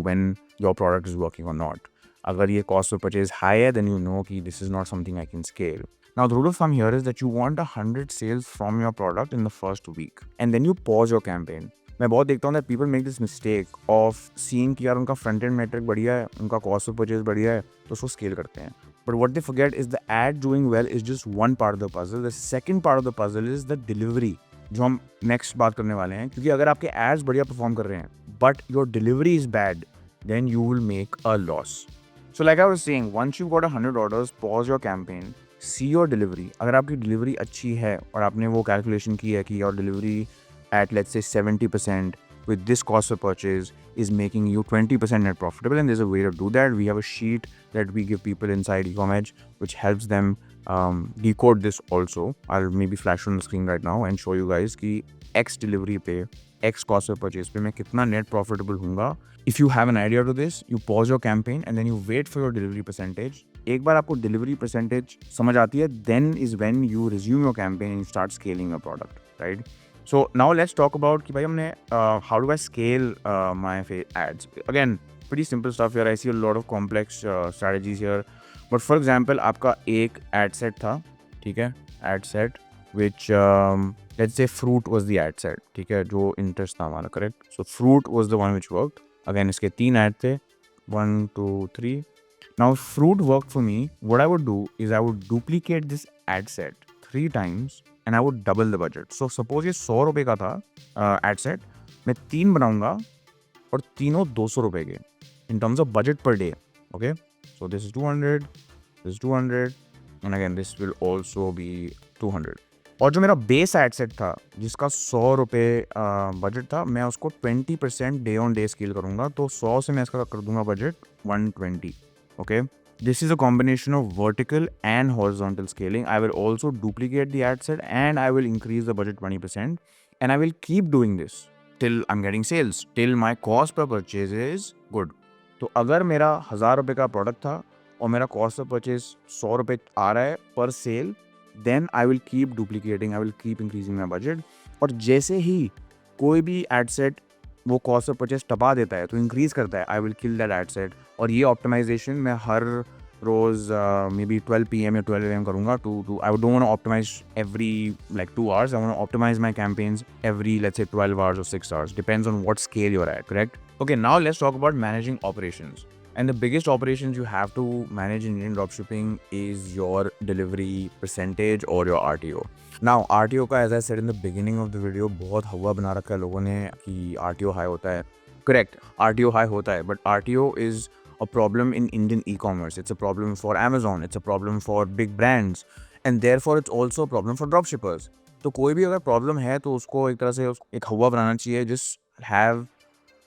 when your product is working or not. अगर ये cost of purchase high है, then you know कि this is not something I can scale. Now the rule of thumb here is that you want 100 sales from your product in the first week, and then you pause your campaign. मैं बहुत देखता हूँ that people make this mistake of seeing कि यार उनका front end metric बढ़िया है, उनका cost of purchase बढ़िया है, तो उसको scale करते हैं. But what they forget is the ad doing well is just one part of the puzzle. The second part of the puzzle is the delivery, जो हम next बात करने वाले हैं. क्योंकि अगर आपके ads बढ़िया perform कर रहे हैं, but your delivery is bad, then you will make a loss. So like I was saying, once you've got 100 orders, pause your campaign, see your delivery. अगर आपकी delivery अच्छी है और आपने वो calculation की है कि your delivery at let's say 70% with this cost of purchase is making you 20% net profitable, and there's a way to do that. We have a sheet that we give people inside Ecomedge which helps them decode this also. I'll maybe flash on the screen right now and show you guys कि X delivery पे, X cost of purchase पे मैं कितना net profitable हूँगा. If you have an idea to this, you pause your campaign and then you wait for your delivery percentage. एक बार आपको delivery percentage समझ आती है, then is when you resume your campaign and you start scaling your product, right? So now let's talk about कि भाई हमने how do I scale my ads? Again, pretty simple stuff here. I see a lot of complex strategies here. But for example, आपका एक ad set था, ठीक है? Ad set which let's say fruit was the ad set, ठीक है? जो interest था हमारा, correct? So fruit was the one which worked. Again, इसके 3 ad थे, 1, 2, 3. Now, fruit worked for me. What I would do is I would duplicate this ad set 3 times and I would double the budget. So, suppose ये 100 रुपये का था ad set, मैं 3 बनाऊंगा और तीनों 200 रुपये के in terms of budget per day. Okay? So, this is 200, this is 200, and again, this will also be 200. और जो मेरा बेस एड सेट था जिसका 100 रुपये बजट था, मैं उसको 20% डे ऑन डे स्केल करूँगा, तो 100 से मैं इसका कर दूंगा budget 120. Okay, this is a combination of vertical and horizontal scaling. I will also duplicate the ad set and I will increase the budget 20%, and I will keep doing this till I am getting sales, till my cost per purchase is good. तो अगर मेरा 1000 रुपये का product था और मेरा cost of purchase 100 रुपये आ रहा है पर cell, then I will keep duplicating, I will keep increasing my budget. और जैसे ही कोई भी ad set वो कॉस्ट ऑफ परचेज टपा देता है तो इंक्रीज करता है, I will kill that ad set. और ये ऑप्टिमाइजेशन मैं हर रोज मे बी 12 PM या 12 AM करूँगा. To I don't want to optimize every like 2 hours. I want to optimize my campaigns every, let's say, 12 hours or 6 hours. Depends on what scale you're at, correct? Okay, now let's talk about managing operations. And the biggest operations you have to manage in Indian dropshipping is your delivery percentage or your RTO. Now RTO का, as I said in the beginning of the video, बहुत हवा बना रखा है लोगों ने कि RTO high होता है. Correct, RTO high होता है, but RTO is a problem in Indian e-commerce. It's a problem for Amazon. It's a problem for big brands, and therefore it's also a problem for dropshippers. तो कोई भी अगर problem है तो उसको एक तरह से एक हवा बनाना चाहिए. Just have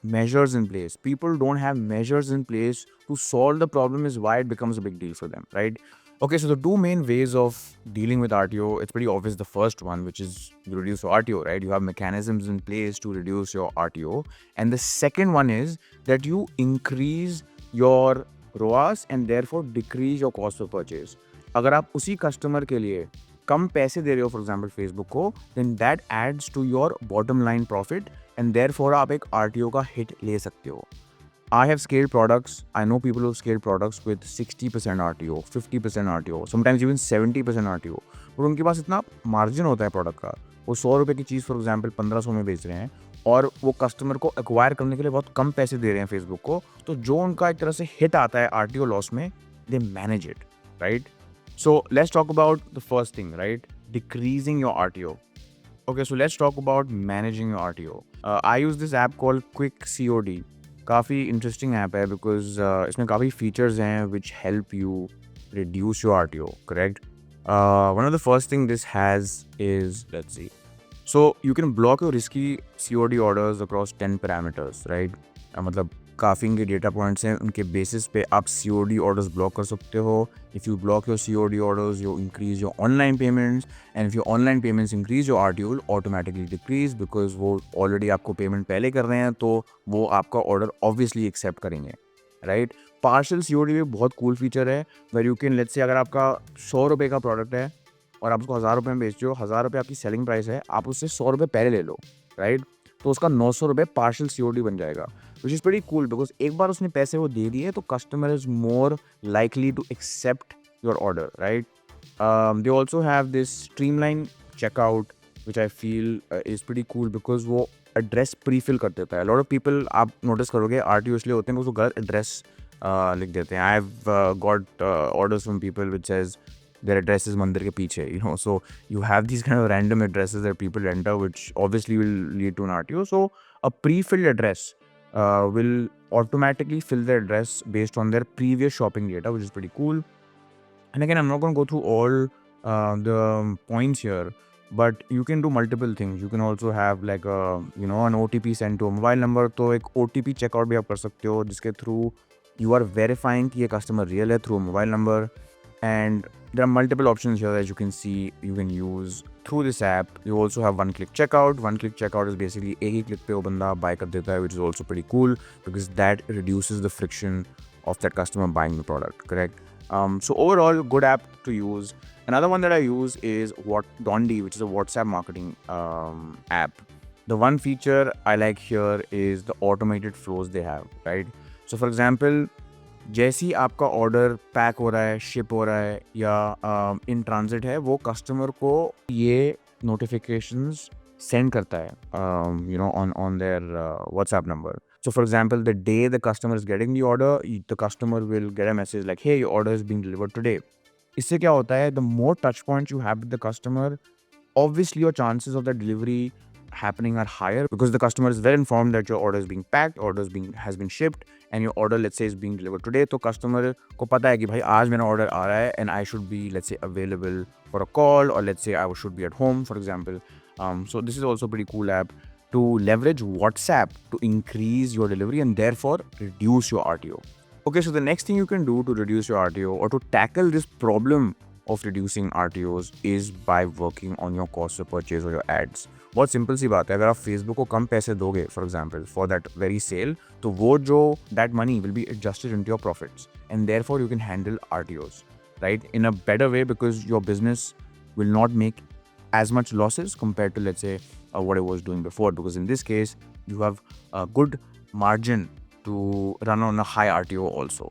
measures in place. People don't have measures in place to solve the problem is why it becomes a big deal for them, right? Okay, so the two main ways of dealing with RTO, it's pretty obvious. The first one, which is you reduce your RTO, right? You have mechanisms in place to reduce your RTO. And the second one is that you increase your ROAS and therefore decrease your cost of purchase. अगर आप उसी customer के लिए कम पैसे दे रहे हो for example Facebook को, then that adds to your bottom line profit and therefore आप एक आरटीओ का हिट ले सकते हो. I have scaled products. I know people who've scaled products with 60% RTO, 50% RTO, sometimes even 70% RTO. और उनके पास इतना मार्जिन होता है प्रोडक्ट का. वो 100 रुपये की चीज़ फॉर एग्जाम्पल 1500 में बेच रहे हैं और वो कस्टमर को एक्वायर करने के लिए बहुत कम पैसे दे रहे हैं फेसबुक को. तो जो उनका एक तरह से हिट आता है RTO लॉस में, they manage it, right? So let's talk about the first thing, right? Decreasing your RTO. Okay, so let's talk about managing your RTO. I use this app called Quick COD. काफ़ी interesting app है because इसमें काफ़ी features हैं which help you reduce your RTO, correct? One of the first thing this has is, let's see, so you can block your risky COD orders across 10 parameters, right? मतलब काफ़ी इनके data points हैं, उनके basis पे आप COD orders block कर सकते हो. If you block your COD orders, you increase your online payments, and if your online payments increase, your RTO will automatically decrease because वो ऑलरेडी आपको पेमेंट पहले कर रहे हैं, तो वो आपका ऑर्डर ऑब्वियसली एक्सेप्ट करेंगे, राइट? पार्शल COD भी बहुत कूल फीचर है where you can, let's say अगर आपका 100 रुपये का प्रोडक्ट है और आप उसको 1000 रुपये में बेचते हो, 1000 रुपये आपकी सेलिंग प्राइस है, आप उससे 100 रुपये पहले ले लो, राइट? तो उसका 900 रुपये पार्शल COD बन जाएगा, which is very cool because एक बार उसने पैसे वो दे दिए तो customer is more likely to accept your order, right? They also have this streamline checkout which I feel is pretty cool because वो एड्रेस प्री फिल कर देता है. लॉट ऑफ पीपल आप नोटिस करोगे RTO इसलिए होते हैं बिकॉज वो गलत एड्रेस लिख देते हैं. I have got orders from people which says their address is मंदिर के पीछे, you know, so you have these kind of random addresses that people enter which obviously will lead to an RTO. So a pre-filled address will automatically fill their address based on their previous shopping data, which is pretty cool. And again, I'm not going to go through all the points here, but you can do multiple things. You can also have like a, you know, an OTP sent to a mobile number. तो एक OTP checkout भी आप कर सकते हो जिसके through you are verifying कि ये customer real है through a mobile number. And there are multiple options here that you can see you can use through this app. You also have one-click checkout. One-click checkout is basically एक ही click पे वो बंदा buy कर देता है, which is also pretty cool because that reduces the friction of that customer buying the product, correct? So overall, good app to use. Another one that I use is Dondi, which is a WhatsApp marketing app. The one feature I like here is the automated flows they have, right? So for example, जैसे ही आपका order pack हो रहा है, ship हो रहा है या in transit है, वो कस्टमर को ये नोटिफिकेशंस सेंड करता है, you know, on their WhatsApp number. So for example, the day the customer is getting the order, the customer will get a message like, hey, your order is being delivered today. इससे क्या होता है, the more touch points you have with the customer, obviously your chances of that delivery happening are higher because the customer is well informed that your order is being packed, has been shipped, and your order, let's say, is being delivered today. तो customer को पता है कि भाई आज मेरा order आ रहा है and I should be, let's say, available for a call, or let's say I should be at home, for example. So this is also a pretty cool app to leverage WhatsApp to increase your delivery and therefore reduce your RTO. Okay, so the next thing you can do to reduce your RTO or to tackle this problem of reducing RTOs is by working on your cost of purchase or your ads. बहुत simple सी बात है, अगर आप Facebook को कम पैसे दोगे for example for that very sale, तो वो जो that money will be adjusted into your profits and therefore you can handle RTOs, right, in a better way because your business will not make as much losses compared to, let's say, what I was doing before, because in this case you have a good margin to run on a high RTO also.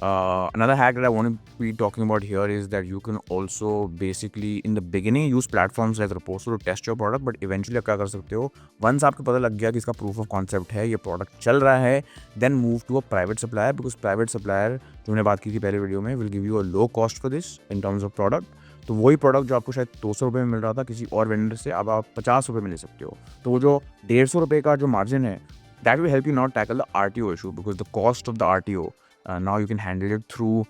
Another hack that I want to be talking about here is that you can also basically in the beginning use platforms like Reposo to test your product, but eventually आप क्या कर सकते हो, once आपको पता लग गया कि इसका proof of concept है, ये product चल रहा है, then move to a private supplier, because private supplier जो मैंने बात की थी पहले वीडियो में will give you a low cost for this in terms of product. तो वही प्रोडक्ट जो आपको शायद 200 रुपये में मिल रहा था किसी और वेंडर से, अब आप 50 रुपये में ले सकते हो. तो वो जो 150 रुपये का जो मार्जिन है, that will help you not tackle the RTO issue, because the cost of the RTO now you can handle it through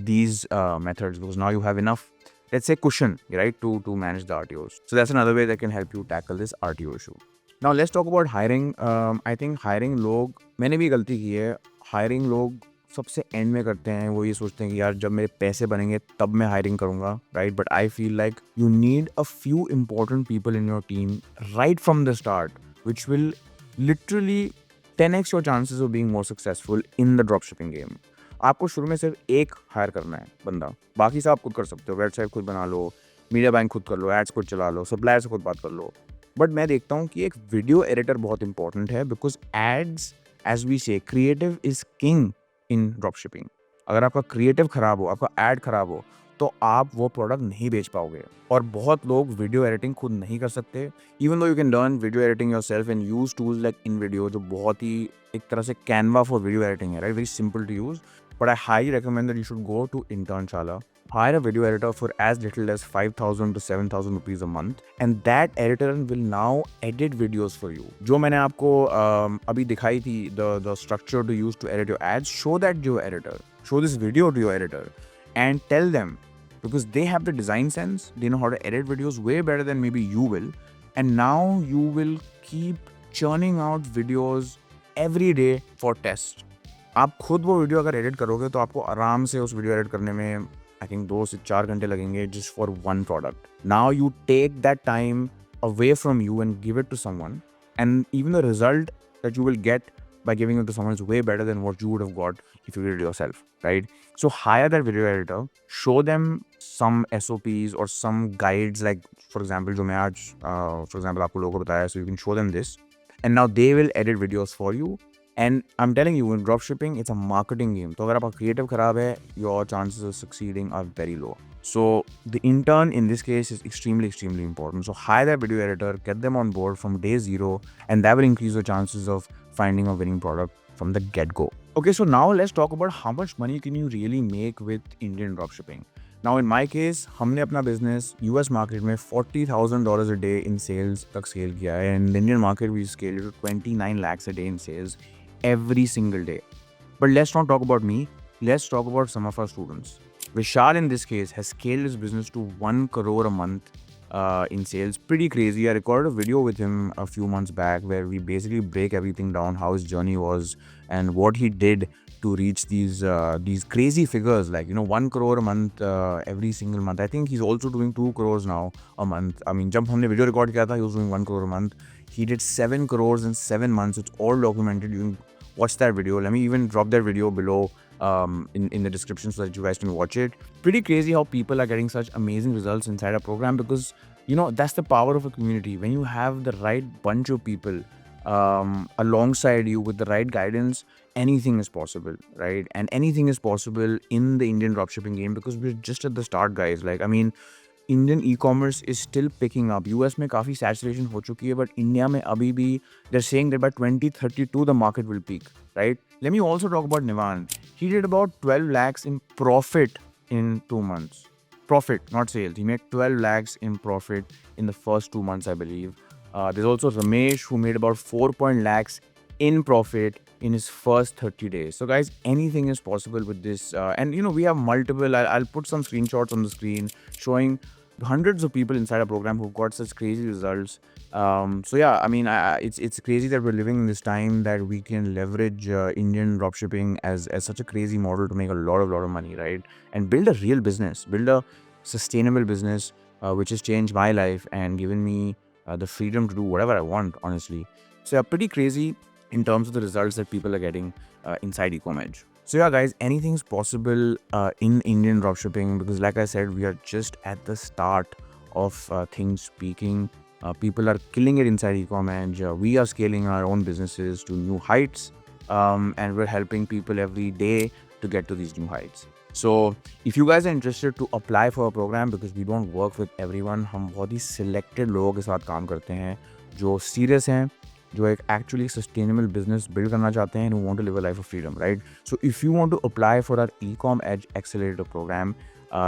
these methods, because now you have enough, let's say, cushion, right, to manage the RTOs. So that's another way that can help you tackle this RTO issue. Now let's talk about hiring. I think hiring लोग, मैंने भी गलती की है, hiring लोग सबसे and में करते हैं. वो ये सोचते हैं कि यार जब मेरे पैसे बनेंगे तब मैं हायरिंग करूँगा, right? But I feel like you need a few important people in your team right from the start which will literally 10x your chances of being more successful in the dropshipping game. आपको शुरू में सिर्फ एक higher करना है बंदा, बाकी सब आप खुद कर सकते हो. वेबसाइट खुद बना लो, मीडिया बैंक खुद कर लो, एड्स खुद चला लो, सप्लायर से खुद बात कर लो. बट मैं देखता हूँ कि एक वीडियो एडिटर बहुत इंपॉर्टेंट है, बिकॉज एड्स, एज वी से, creative is king in drop shipping. अगर आपका क्रिएटिव खराब हो, आपका एड खराब हो, तो आप वो प्रोडक्ट नहीं बेच पाओगे. और बहुत लोग वीडियो एडिटिंग खुद नहीं कर सकते. Even though you can learn video editing yourself and use tools like in video, जो बहुत ही एक तरह से कैनवा फॉर वीडियो एडिटिंग है, right? Very simple to use. But I highly recommend that you should go to Internshalla. Hire a video editor for as little as 5,000 to 7,000 rupees a month, and that editor will now edit videos for you. जो मैंने आपको अभी दिखाई थी, the structure to use to edit your ads, show that to your editor. Show this video to your editor and tell them, because they have the design sense, they know how to edit videos way better than maybe you will, and now you will keep churning out videos every day for test. आप खुद वो video अगर edit करोगे तो आपको आराम से उस वीडियो एडिट करने में आई थिंक 2 से 4 घंटे लगेंगे just for one product. Now you take that time away from you and give it to someone, and even the result that you will get by giving it to someone is way better than what you would have got if you did it yourself, right? So hire that video editor, show them some SOPs or some guides, like for example जो मैं आज for example आपको लोगों को बताया, so you can show them this, and now they will edit videos for you. And I'm telling you, in dropshipping, it's a marketing game. तो अगर आपका creative खराब है, your chances of succeeding are very low. So the intern in this case is extremely, extremely important. So hire that video editor, get them on board from day zero, and that will increase your chances of finding a winning product from the get-go. Okay, so now let's talk about how much money can you really make with Indian dropshipping. Now in my case, हमने अपना business US market में $40,000 a day in sales तक scale किया है, and in Indian market we scaled it to 29 lakhs a day in sales every single day. But let's not talk about me. Let's talk about some of our students. Vishal in this case has scaled his business to 1 crore a month in sales. Pretty crazy. I recorded a video with him a few months back where we basically break everything down, how his journey was and what he did to reach these crazy figures, like 1 crore a month every single month. I think he's also doing 2 crores now a month. I mean, जब हमने video record किया था, he was doing 1 crore a month. He did 7 crores in 7 months. It's all documented. You can watch that video. Let me even drop that video below in the description so that you guys can watch it. Pretty crazy how people are getting such amazing results inside our program, because that's the power of a community. When you have the right bunch of people alongside you with the right guidance, anything is possible, right? And anything is possible in the Indian dropshipping game, because we're just at the start, guys. Like, I mean, Indian e-commerce is still picking up. US में काफ़ी saturation हो चुकी है, but India में अभी भी they're saying that by 2032 the market will peak, right? Let me also talk about Nivan. He did about 12 lakhs in profit in 2 months. Profit, not sales. He made 12 lakhs in profit in the first 2 months, I believe. There's also Ramesh, who made about 4 lakhs in profit in his first 30 days. So guys, anything is possible with this. And we have multiple, I'll put some screenshots on the screen showing hundreds of people inside our program who've got such crazy results. So yeah, I mean, it's crazy that we're living in this time that we can leverage Indian dropshipping as such a crazy model to make a lot of money, right? And build a real business, build a sustainable business, which has changed my life and given me the freedom to do whatever I want, honestly. So yeah, pretty crazy in terms of the results that people are getting inside Ecomedge. So yeah, guys, anything's possible in Indian dropshipping, because like I said, we are just at the start of things peaking. People are killing it inside Ecomedge. We are scaling our own businesses to new heights, and we're helping people every day to get to these new heights. So if you guys are interested to apply for a program, because we don't work with everyone, हम बहुत ही selected लोगों के साथ काम करते हैं जो serious हैं, जो एक actually sustainable business build करना चाहते हैं, and who want to live a life of freedom, right? So if you want to apply for our Ecom Edge Accelerator program,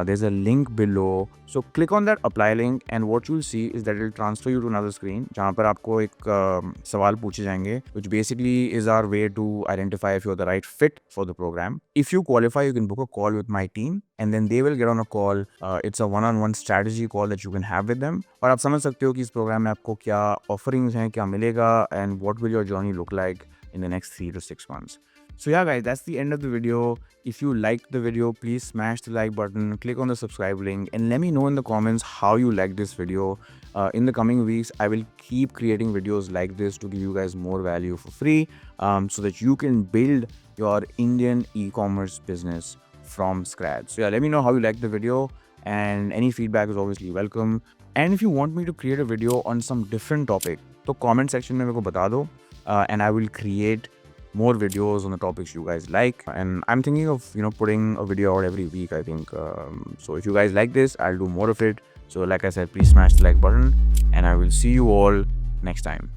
there's a link below. So click on that apply link, and what you'll see is that it'll transfer you to another screen जहाँ पर आपको एक सवाल पूछे जाएंगे, which basically is our way to identify if you're the right fit for the program. If you qualify, you can book a call with my team, and then they will get on a call. It's a one-on-one strategy call that you can have with them. और आप समझ सकते हो कि इस programme में आपको क्या ऑफरिंग्स हैं, क्या मिलेगा, and what will your journey look like in the next 3 to 6 months. So yeah guys, that's the end of the video. If you liked the video, please smash the like button, click on the subscribe link, and let me know in the comments how you like this video. In the coming weeks, I will keep creating videos like this to give you guys more value for free, so that you can build your Indian e-commerce business from scratch. So yeah, let me know how you liked the video, and any feedback is obviously welcome. And if you want me to create a video on some different topic, तो comment section में मेरे को बता दो, and I will create more videos on the topics you guys like. And I'm thinking of putting a video out every week, I think. So if you guys like this, I'll do more of it. So like I said, please smash the like button, and I will see you all next time.